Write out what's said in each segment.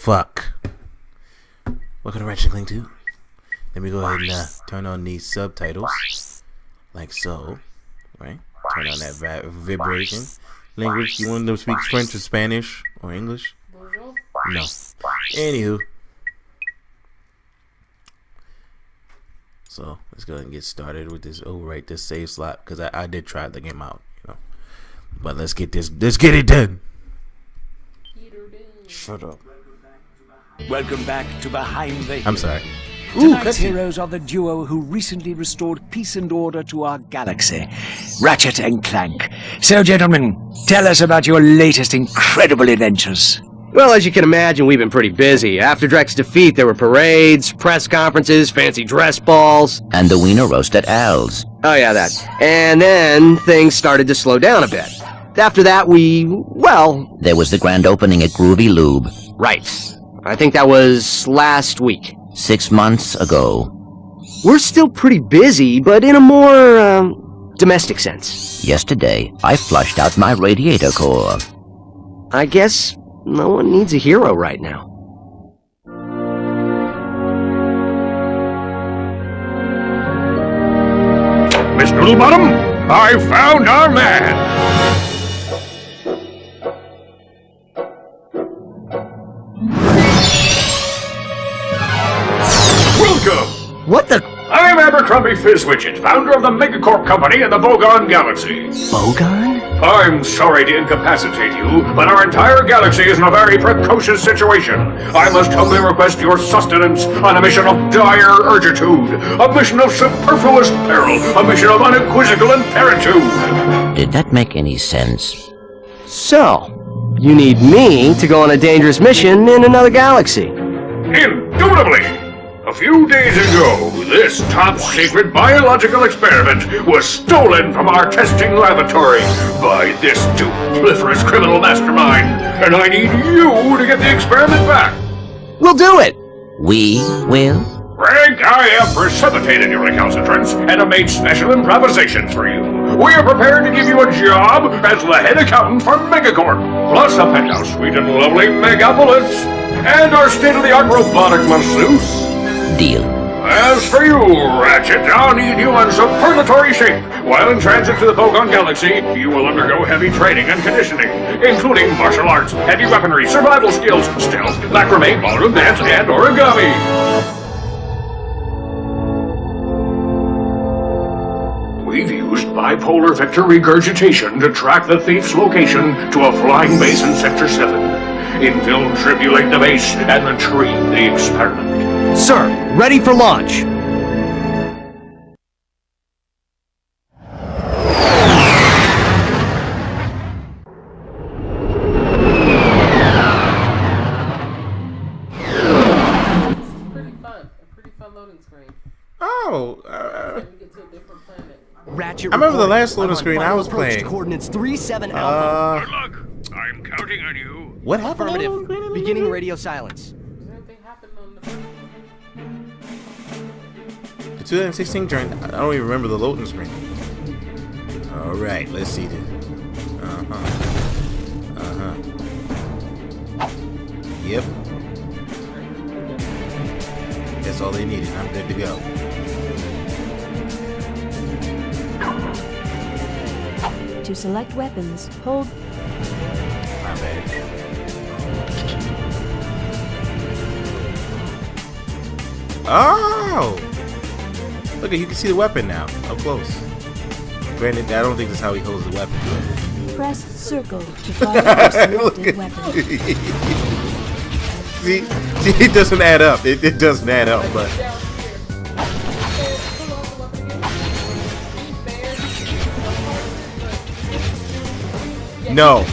Fuck. Welcome to Ratchet Clank 2. Let me go ahead and turn on these subtitles. Like so. Right? Turn on that vibration. Language, you want them to speak French or Spanish or English? No. Anywho. So, let's go ahead and get started with this. Oh, right, this save slot. Because I did try the game out, you know. But let's get it done. Shut up. Welcome back to Behind the Hill. I'm sorry. Tonight's heroes are the duo who recently restored peace and order to our galaxy, Ratchet and Clank. So, gentlemen, tell us about your latest incredible adventures. Well, as you can imagine, we've been pretty busy. After Drek's defeat, there were parades, press conferences, fancy dress balls. And the wiener roast at Al's. Oh yeah, that. And then things started to slow down a bit. After that, There was the grand opening at Groovy Lube. Right. I think that was last week. 6 months ago. We're still pretty busy, but in a more, domestic sense. Yesterday, I flushed out my radiator core. I guess no one needs a hero right now. Miss Noodlebottom, I found our man! Welcome! What the? I'm Abercrombie Fizzwidget, founder of the Megacorp Company in the Bogon Galaxy. Bogon? I'm sorry to incapacitate you, but our entire galaxy is in a very precocious situation. I must humbly request your sustenance on a mission of dire urgitude, a mission of superfluous peril, a mission of unequivocal imperitude. Did that make any sense? So, you need me to go on a dangerous mission in another galaxy. Indubitably! A few days ago, this top-secret biological experiment was stolen from our testing laboratory by this dupliferous criminal mastermind, and I need you to get the experiment back. We'll do it! We will? Frank, I have precipitated your recalcitrance and have made special improvisations for you. We are prepared to give you a job as the head accountant for Megacorp, plus a penthouse suite in lovely Megapolis, and our state-of-the-art robotic masseuse. Deal. As for you, Ratchet, I'll need you in superlatory shape. While in transit to the Bogon Galaxy, you will undergo heavy training and conditioning, including martial arts, heavy weaponry, survival skills, stealth, macrame, ballroom dance, and origami. We've used bipolar vector regurgitation to track the thief's location to a flying base in Sector 7. Infiltrate the base and retrieve the experiment. Sir, ready for launch. Pretty fun loading screen. Oh, Get to a different planet. Ratchet I remember the reporting. last loading screen I was Final approach to playing. Coordinates 37 Alpha. Good luck. I'm counting on you. what happened? Affirmative. Beginning radio silence. Does anything happen on the The 2016 joint, I don't even remember the loading screen. Alright, let's see this. Yep. That's all they needed. I'm good to go. To select weapons, hold. My bad. Oh! Look, you can see the weapon now, up close. Granted, I don't think that's how he holds the weapon. Press circle to fire your selected weapon. See, it doesn't add up. It doesn't add up, but... No.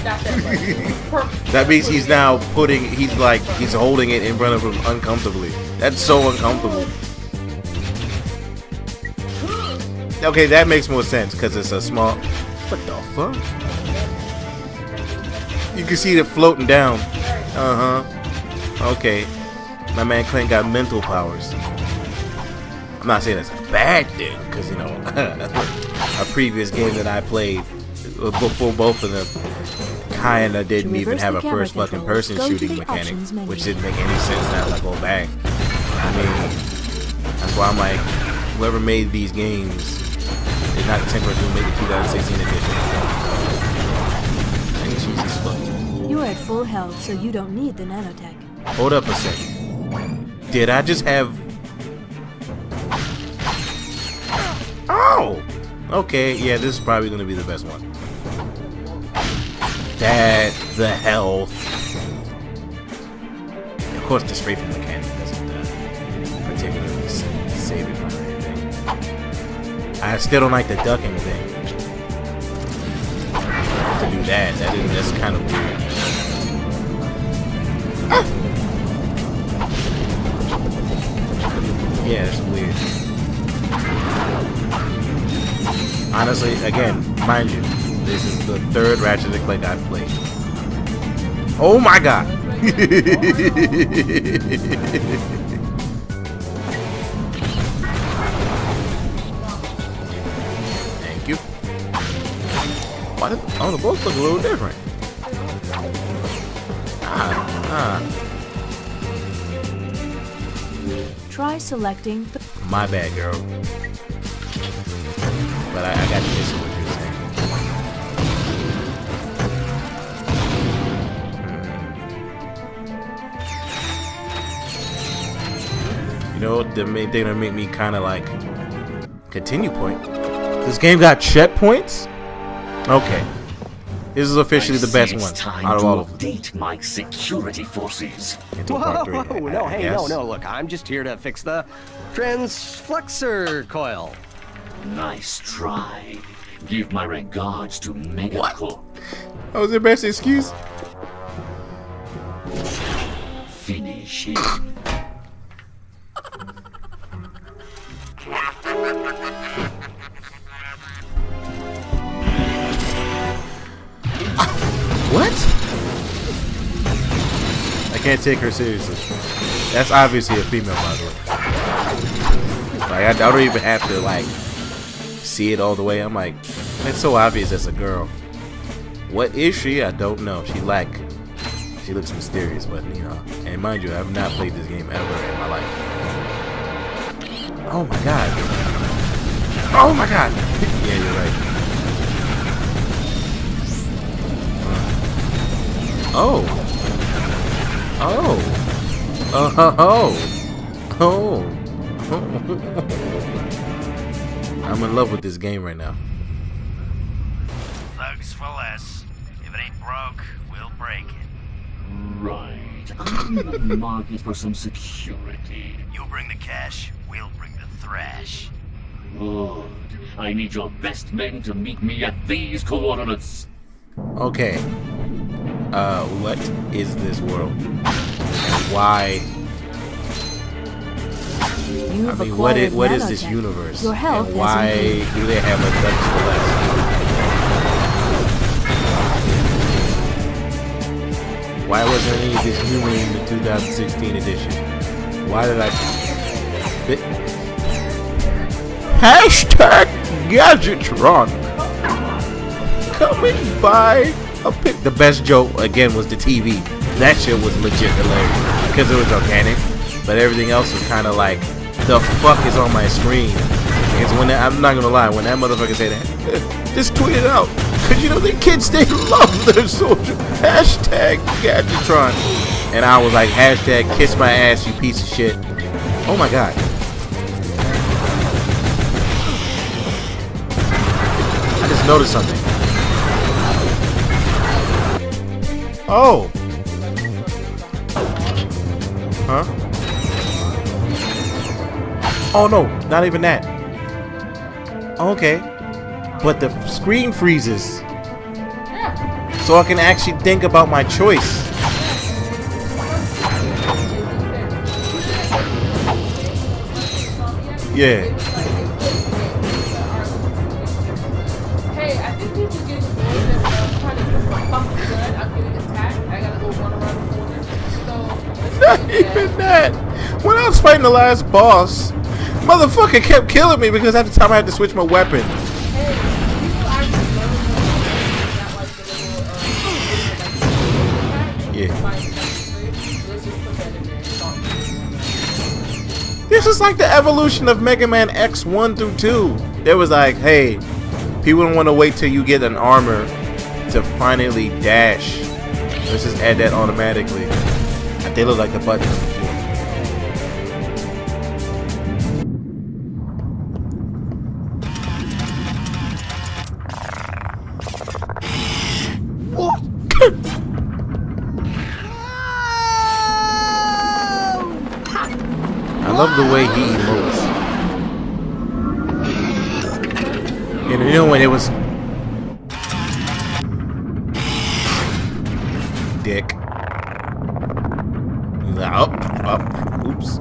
That means he's now he's holding it in front of him uncomfortably. That's so uncomfortable. Okay, that makes more sense because it's a small... What the fuck? You can see it floating down. Okay. My man Clank got mental powers. I'm not saying that's a bad thing, because, you know, a previous game that I played before both of them kinda didn't To even reverse have the a camera first fucking controls, person go to shooting the mechanic, options menu. which didn't make any sense now that I go back. I mean, that's why I'm like, whoever made these games did not intend for it to make the 2016 edition. And Jesus fuck. You're at full health, so you don't need the nanotech. Hold up a second. Did I just have... Oh! Okay, yeah, this is probably going to be the best one. That, the health. Of course, the strafing mechanic doesn't particularly save it from anything. I still don't like the ducking thing. To do that's kind of weird. Yeah, it's weird. Honestly, again, mind you, this is the third Ratchet & Clank I've played. Oh my god! Thank you. Why did, oh, the boats look a little different. Try selecting the... My bad, girl. But I got the gist of what you're saying. You know, the main thing that made me kind of like continue point. This game got checkpoints? Okay. This is officially the best one out of all of them. Update my security forces. Until part 3, No, hey, yes. no, look, I'm just here to fix the transflexor coil. Nice try. Give my regards to Megacorp. That was their best excuse? Finish him. What? I can't take her seriously. That's obviously a female, by the way. Like, I don't even have to, like, see it all the way. I'm like, it's so obvious that's a girl. What is she? I don't know. She looks mysterious, but, you know. And mind you, I have not played this game ever in my life. Oh my god. Oh my god. Yeah, you're right. Oh. Oh. Oh. I'm in love with this game right now. Thugs for less. If it ain't broke, we'll break it. Right. I'm in the market for some security. You bring the cash, we'll bring the thrash. Good. I need your best men to meet me at these coordinates. Okay. What is this world? And why? I mean, what is this universe? Your health and why do they have a Thugs for Less? Why wasn't any of this humor in the 2016 edition? Why did I... Hashtag Gadgetron. Coming by a pic. The best joke, again, was the TV. That shit was legit hilarious. Because it was organic. But everything else was kind of like, the fuck is on my screen? It's when I'm not gonna lie, when that motherfucker said that, just tweet it out. Cause you know the kids, they love their soldier. Hashtag Gadgetron. And I was like, hashtag kiss my ass, you piece of shit. Oh my god. I just noticed something. Oh. Huh? Oh no, not even that. Okay. But the screen freezes. So I can actually think about my choice. Yeah. Hey, I think people get annoyed that I'm trying to put my fucking gun. I'm getting attacked. I gotta go run around the corner. So, Not even that. When I was fighting the last boss, motherfucker kept killing me because at the time I had to switch my weapon. hey, people actually learn how to not like the little Yeah. Let's just put that in there and talk to it. This is like the evolution of Mega Man X 1 through 2. There was like, hey, people don't want to wait till you get an armor to finally dash. Let's just add that automatically. They look like the button. What? I love the way he emotes. And you know when it was dick. Up. Oops.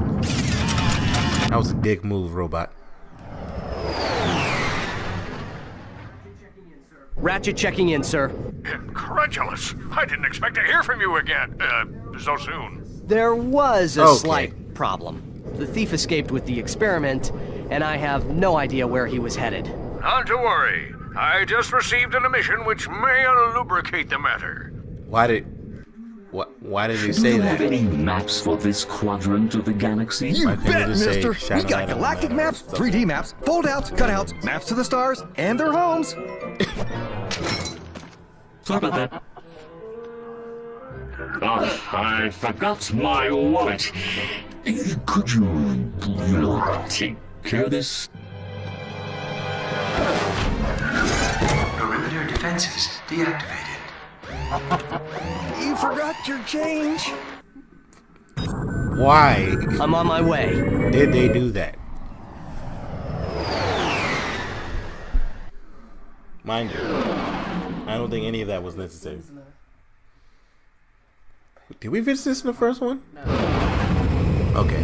That was a dick move, robot. Ratchet checking in, sir. Incredulous. I didn't expect to hear from you again. So soon. There was a Okay. slight problem. The thief escaped with the experiment, and I have no idea where he was headed. Not to worry. I just received an emission which may lubricate the matter. Why did he say that? Any maps for this quadrant of the galaxy? You Why couldn't bet, he just say, mister. "Shine We a got light on galactic the maps, stuff"? 3D maps, fold-outs, cutouts, maps to the stars, and their homes. Sorry about that. Oh, I forgot my wallet. Could you take care of this? Perimeter defenses deactivated. You forgot your change. Why I'm on my way. did they do that? Mind you, I don't think any of that was necessary. Did we visit this in the first one? No. Okay.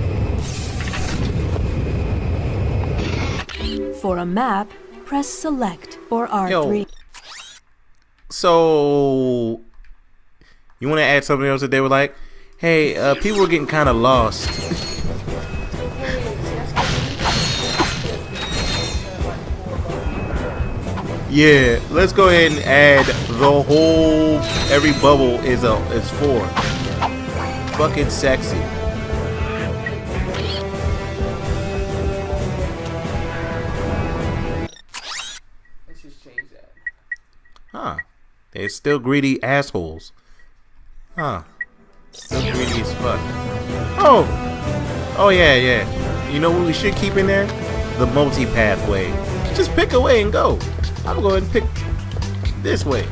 For a map, press select or R3. Yo. So, you want to add something else that they were like, hey, people were getting kind of lost. Yeah, let's go ahead and add the whole, every bubble is 4. Fucking sexy. Let's just change that. Huh. They're still greedy assholes. Huh. Still greedy as fuck. Oh yeah. You know what we should keep in there? The multi-pathway. Just pick a way and go. I'm going to pick this way.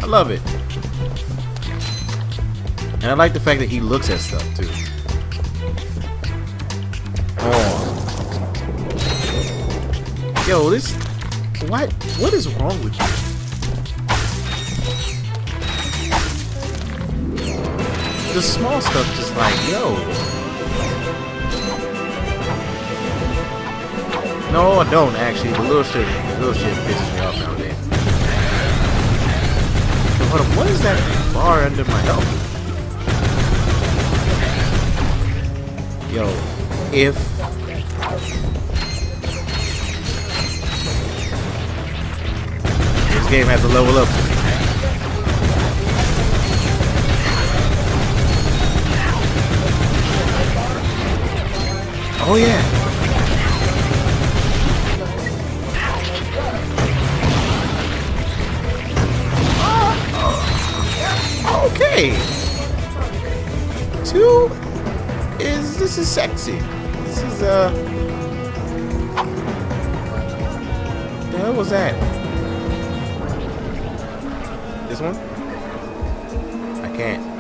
I love it. And I like the fact that he looks at stuff too. Oh. Yo, this... What is wrong with you? The small stuff just like, yo. No, I don't actually. The little shit pisses me off nowadays. So, hold on, what is that bar under my elbow? Yo, if this game has to level up. Oh yeah. Okay. 2 this is sexy. This is the hell was that? This one? I can't.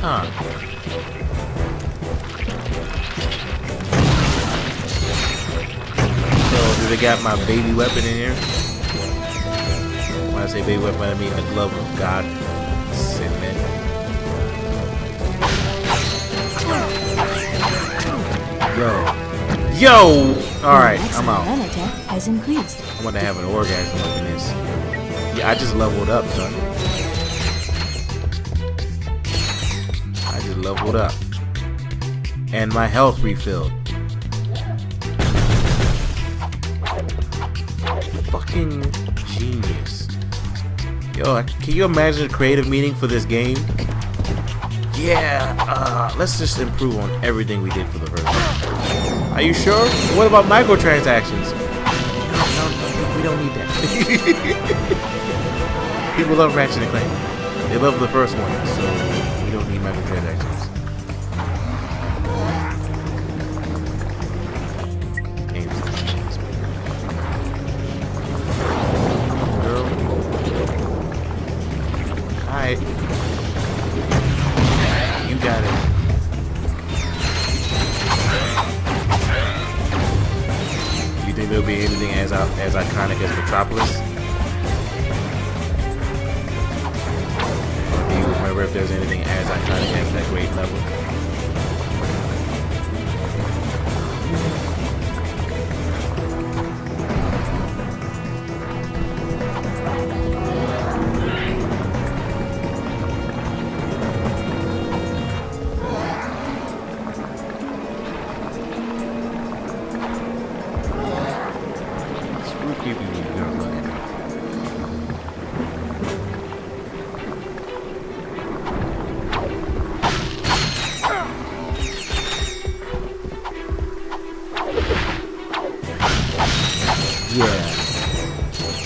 Huh. So, do they got my baby weapon in here? When I say baby weapon, I mean the glove of God. Amen. Yo! Alright, I'm out. Maximum attack has increased. I'm gonna have an orgasm up in this. Yeah, I just leveled up, son. leveled up. And my health refilled. Fucking genius. Yo, can you imagine the creative meaning for this game? Yeah, let's just improve on everything we did for the first one. Are you sure? What about microtransactions? No, we don't need that. People love Ratchet and Clank. They love the first one, so we don't need microtransactions. Girl. Alright. You got it. You think there'll be anything as iconic as Metropolis? Or do you remember if there's anything as iconic as that great level?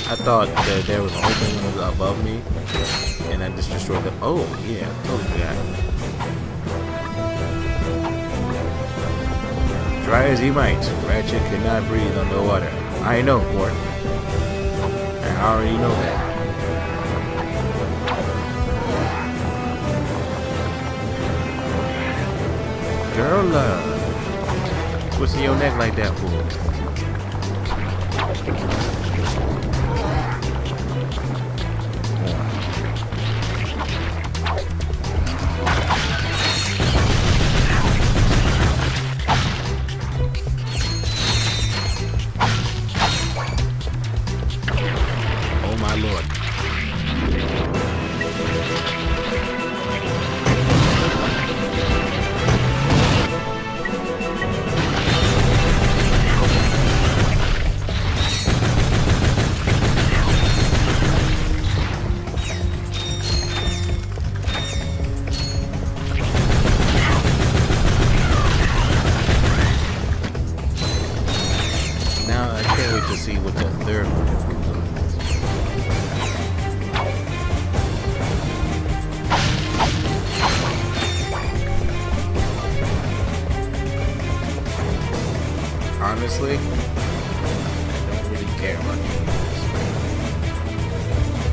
I thought that there was an opening above me, and I just destroyed them. Oh, yeah, totally forgot. Try as he might, Ratchet could not breathe underwater. I know, Mort. I already know that. Girl, twisting your neck like that, fool. Oh my lord. Now I can't wait to see what the third one is. Honestly, I don't really care about the games.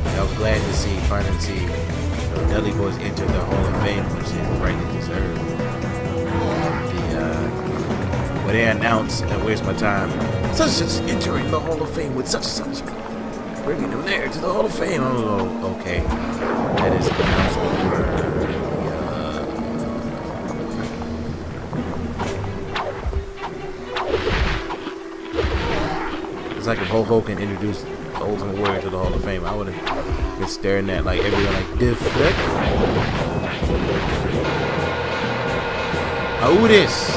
I was glad to finally see the Dudley Boys enter the Hall of Fame, which is rightly deserved. When they announced, where's my time? Such and such entering the Hall of Fame with such and such, bringing them there to the Hall of Fame. Oh, okay, that is the announcement for. It's like if Hulk Hogan introduced the Ultimate Warrior to the Hall of Fame, I would have been staring at like everyone like deflect. Oh, this.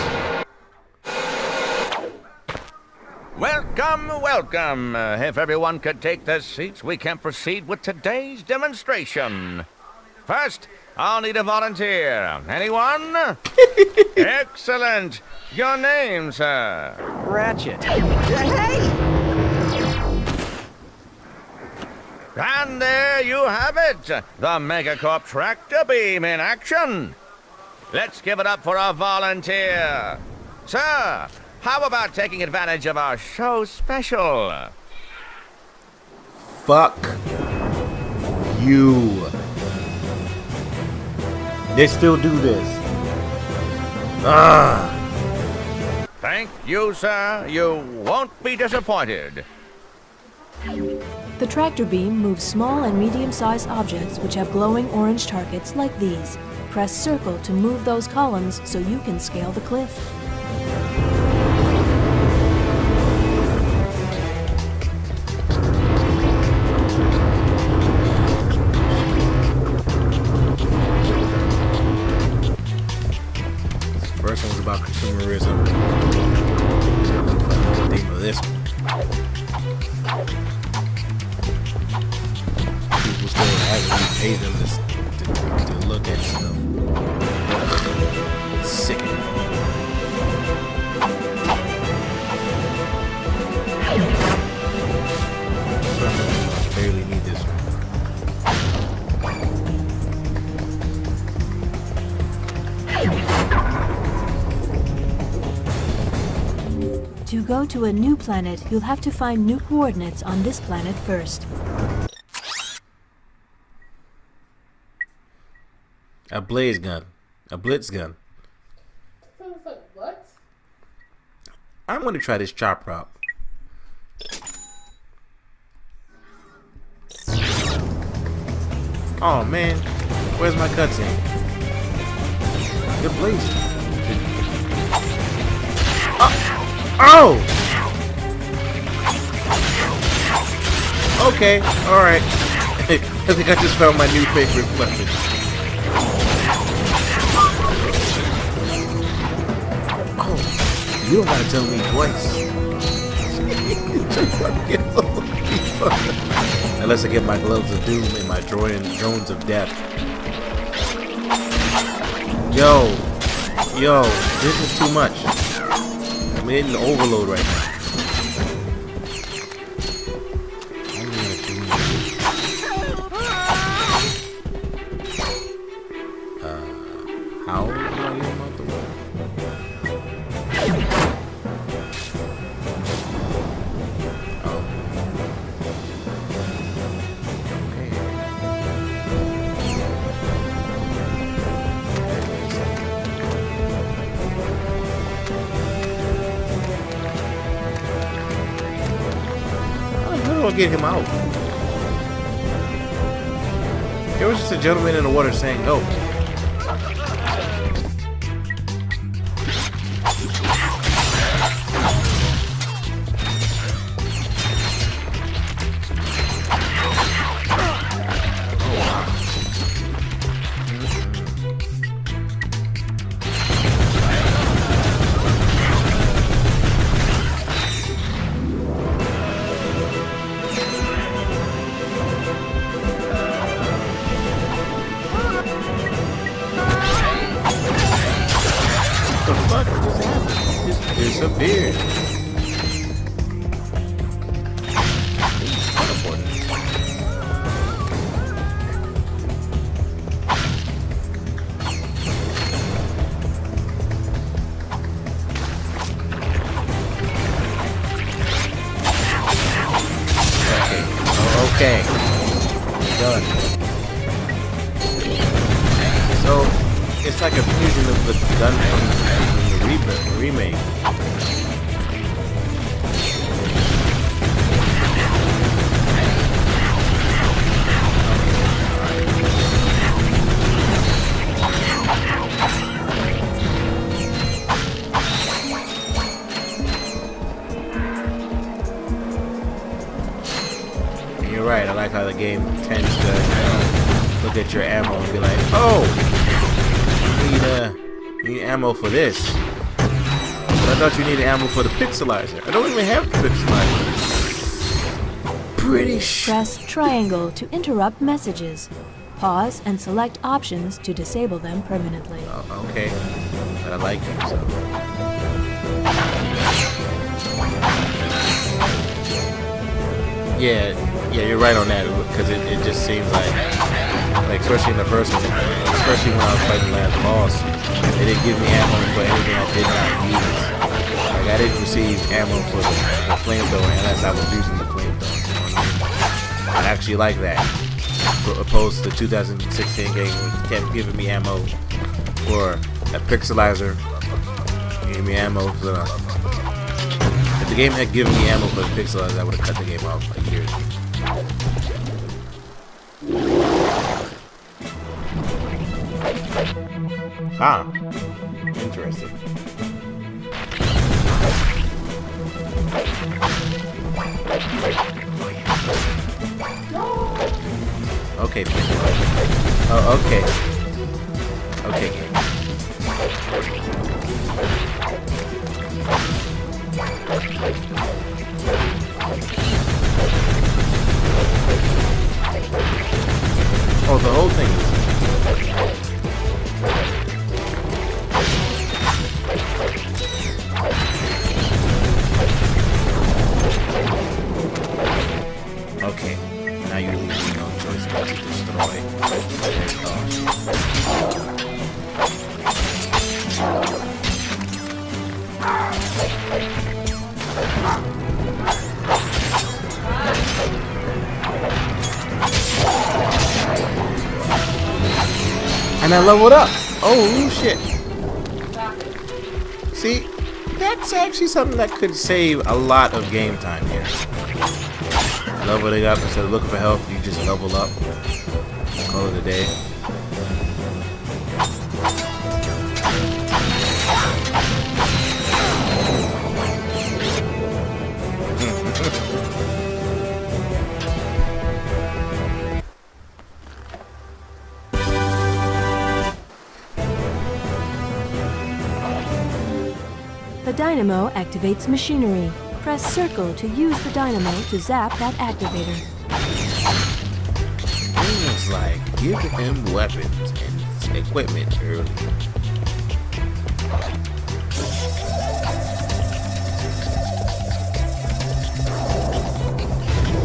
Welcome. If everyone could take their seats, we can proceed with today's demonstration. First, I'll need a volunteer. Anyone? Excellent. Your name, sir? Ratchet. Hey! And there you have it, the Megacorp tractor beam in action. Let's give it up for our volunteer. Sir, how about taking advantage of our show special? Fuck you. They still do this. Thank you, sir. You won't be disappointed. The tractor beam moves small and medium-sized objects which have glowing orange targets like these. Press circle to move those columns so you can scale the cliff. pay them to look at stuff. It's sickening. I barely need this one. To go to a new planet, you'll have to find new coordinates on this planet first. A blaze gun. A blitz gun. What? I'm gonna try this chop route. Oh man, where's my cutscene? Good blaze. Oh! Okay, alright. I think I just found my new favorite weapon. Oh, you don't gotta tell me twice. Unless I get my gloves of doom and my drones of death. Yo, this is too much. I'm in overload right now. How do I get him out the way? Oh. Okay. How do I get him out? There was just a gentleman in the water saying help. Disappeared. Okay. Done. So it's like a fusion of the gun from the remake. You're right, I like how the game tends to look at your ammo and be like, oh, you need ammo for this. But I thought you needed ammo for the pixelizer. I don't even have the pixelizer. Pretty Press triangle to interrupt messages. Pause and select options to disable them permanently. Okay, but I like them, so. Yeah, you're right on that, because it just seems like especially in the first one, especially when I was fighting the last boss, they didn't give me ammo for anything I did not use. Like, I didn't receive ammo for the flamethrower unless I was using the flamethrower. You know what I mean? I actually like that, opposed to the 2016 game, which kept giving me ammo for a pixelizer. Gave me ammo for if the game had given me ammo for the pixelizer, I would have cut the game off like years ago. Ah, interesting. Okay. Oh, okay. Okay, game. Oh, the to destroy. And I leveled up. Oh shit. See, that's actually something that could save a lot of game time here. Leveling up instead of looking for health, you just level up. Call it a day. The dynamo activates machinery. Press circle to use the dynamo to zap that activator. Things like give him weapons and equipment early.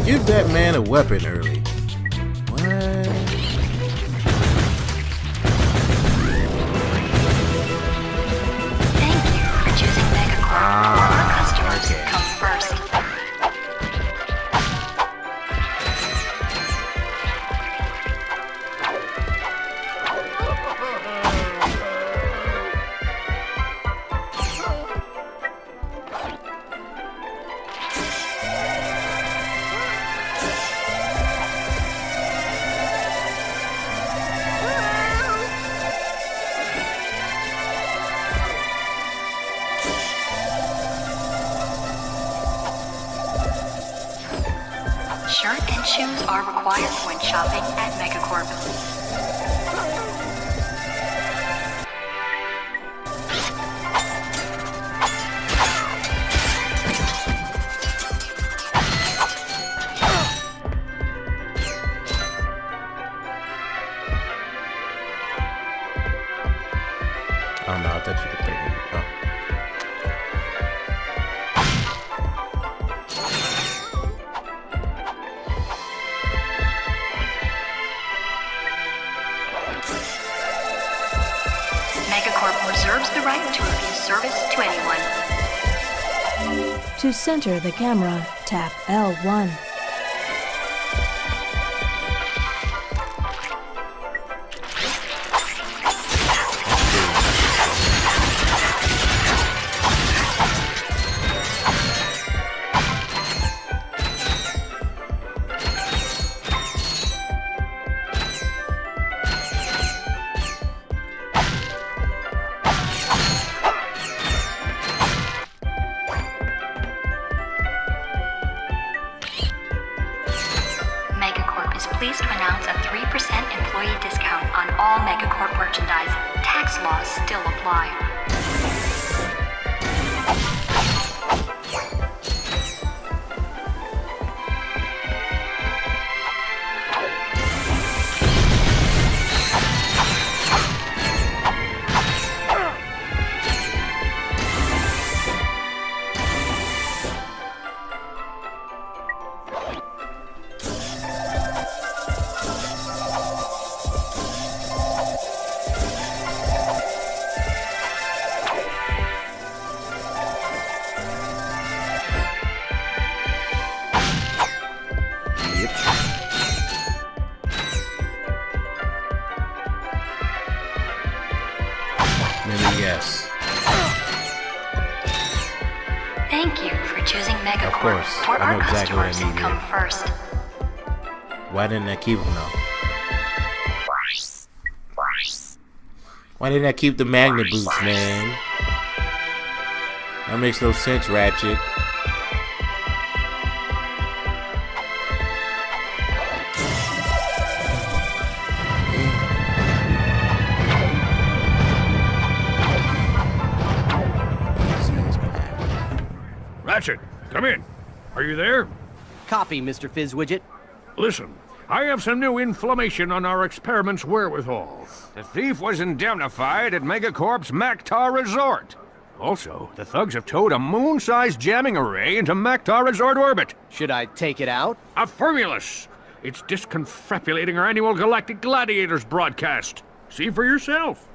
Give that man a weapon early. What? Shirt and shoes are required when shopping at Megacorp. Oh no, I thought you could pick it. Oh. Megacorp reserves the right to refuse service to anyone. To center the camera, tap L1. Megacorp is pleased to announce a 3% employee discount on all Megacorp merchandise. Tax laws still apply. Yes. Thank you for choosing Megacorp. Of course. For I know our exactly what I customers need come here. first. Why didn't I keep him though? Why didn't I keep the magnet boots, man? That makes no sense, Ratchet. Ratchet, come in. Are you there? Copy, Mr. Fizzwidget. Listen, I have some new information on our experiment's wherewithal. The thief was indemnified at Megacorp's Mactar Resort. Also, the thugs have towed a moon-sized jamming array into Mactar Resort orbit. Should I take it out? Affirmulous! It's disconfabulating our annual Galactic Gladiators broadcast. See for yourself.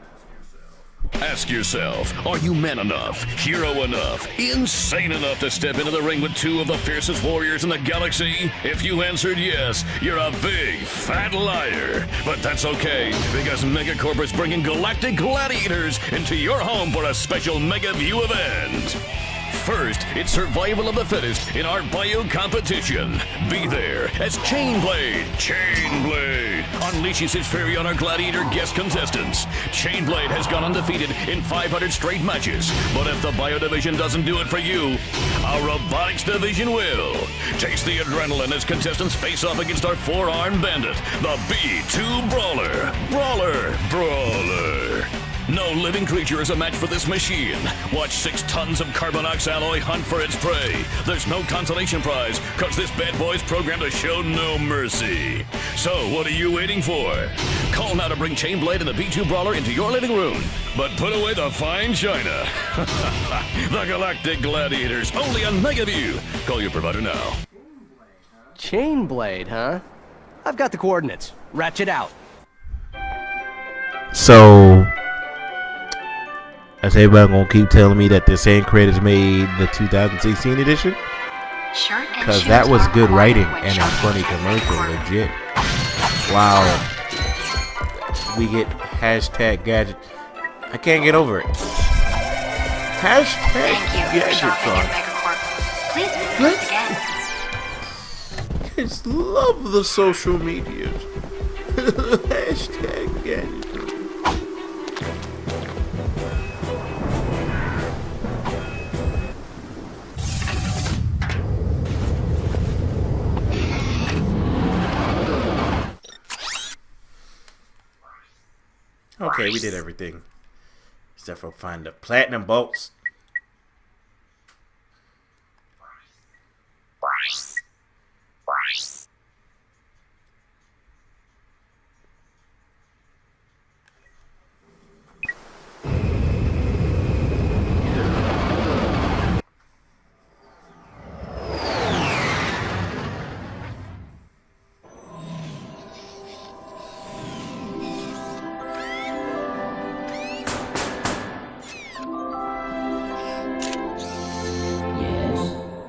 Ask yourself, are you man enough, hero enough, insane enough to step into the ring with two of the fiercest warriors in the galaxy? If you answered yes, you're a big, fat liar. But that's okay, because Megacorp is bringing Galactic Gladiators into your home for a special Mega View event. First, it's survival of the fittest in our bio competition. Be there as Chainblade unleashes his fury on our Gladiator guest contestants. Chainblade has gone undefeated in 500 straight matches, but if the bio division doesn't do it for you, our robotics division will. Taste the adrenaline as contestants face off against our four-armed bandit, the B2 Brawler. No living creature is a match for this machine. Watch 6 tons of Carbonox alloy hunt for its prey. There's no consolation prize, cause this bad boy's programmed to show no mercy. So, what are you waiting for? Call now to bring Chainblade and the B2 Brawler into your living room. But put away the fine china. The Galactic Gladiators, only on Megaview. Call your provider now. Chainblade, huh? I've got the coordinates. Ratchet out. So, is everybody gonna keep telling me that the same creators made the 2016 edition? Because that was good writing and a funny commercial, legit. Wow. We get hashtag gadget. I can't get over it. Hashtag gadget fun. I just love the social medias. Hashtag gadget. Okay, we did everything. Except for find the platinum bolts.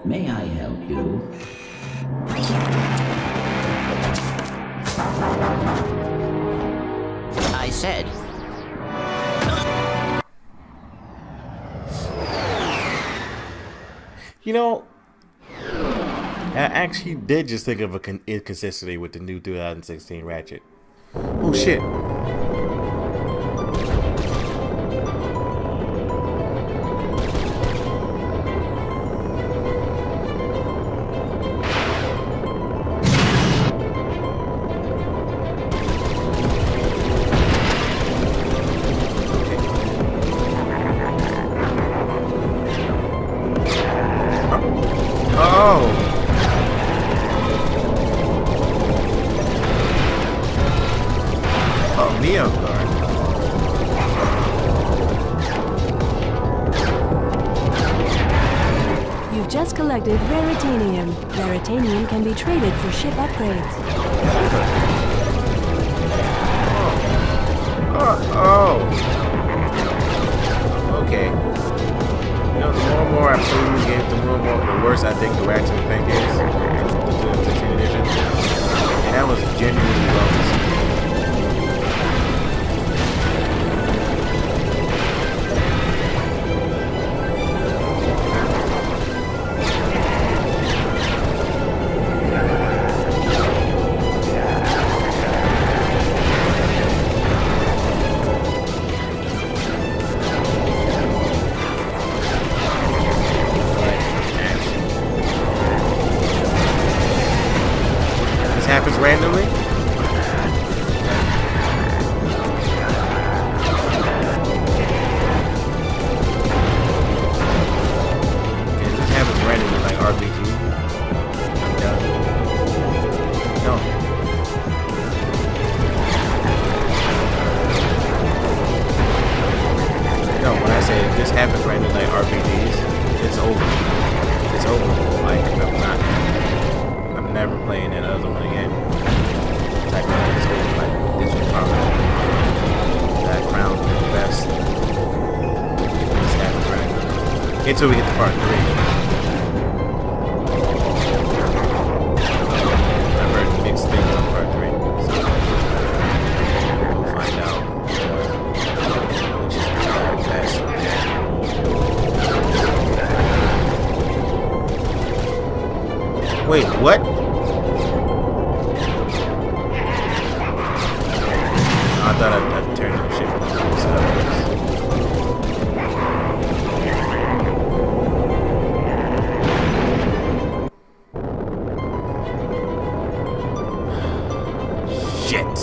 May I help you? I said. You know, I actually did just think of an inconsistency with the new 2016 Ratchet. Oh shit. You've just collected Raritanium. Raritanium can be traded for ship upgrades. Okay. You know, the more I play these games, the worse I think the Ratchet and Clank is. The 2016 edition. And that was genuinely well received. Happens randomly? Until we get to part 3. I've heard mixed things on part 3, so we'll find out which is the best of that. Wait, what? I thought I'd turned the ship sideways. Shit.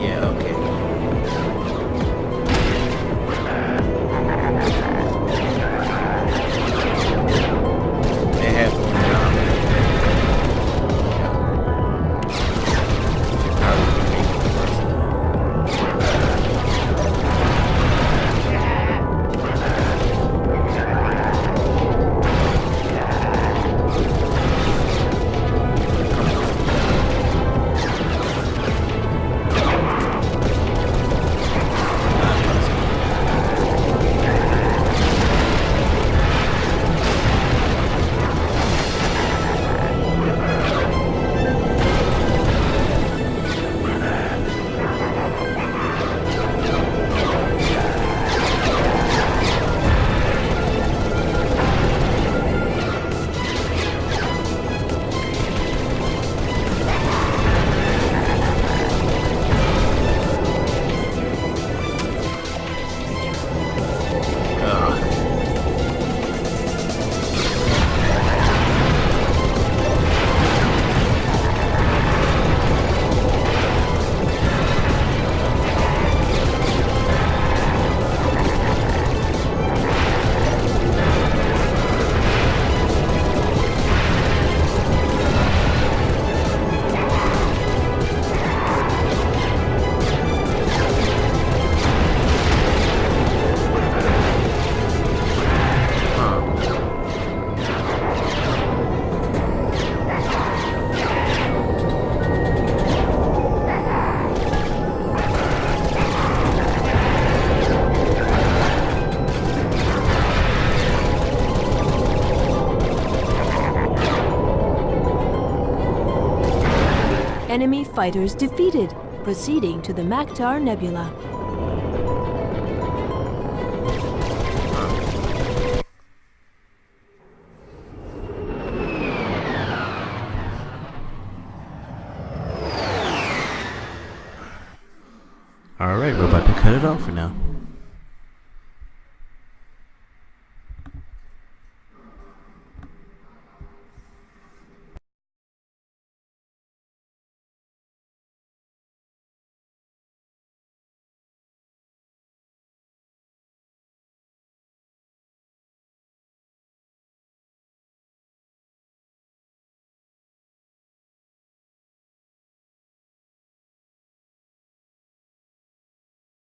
Yeah, okay. They have one job. Should probably make the first one. Enemy fighters defeated, proceeding to the Maktar Nebula. Alright, we're about to cut it off for now.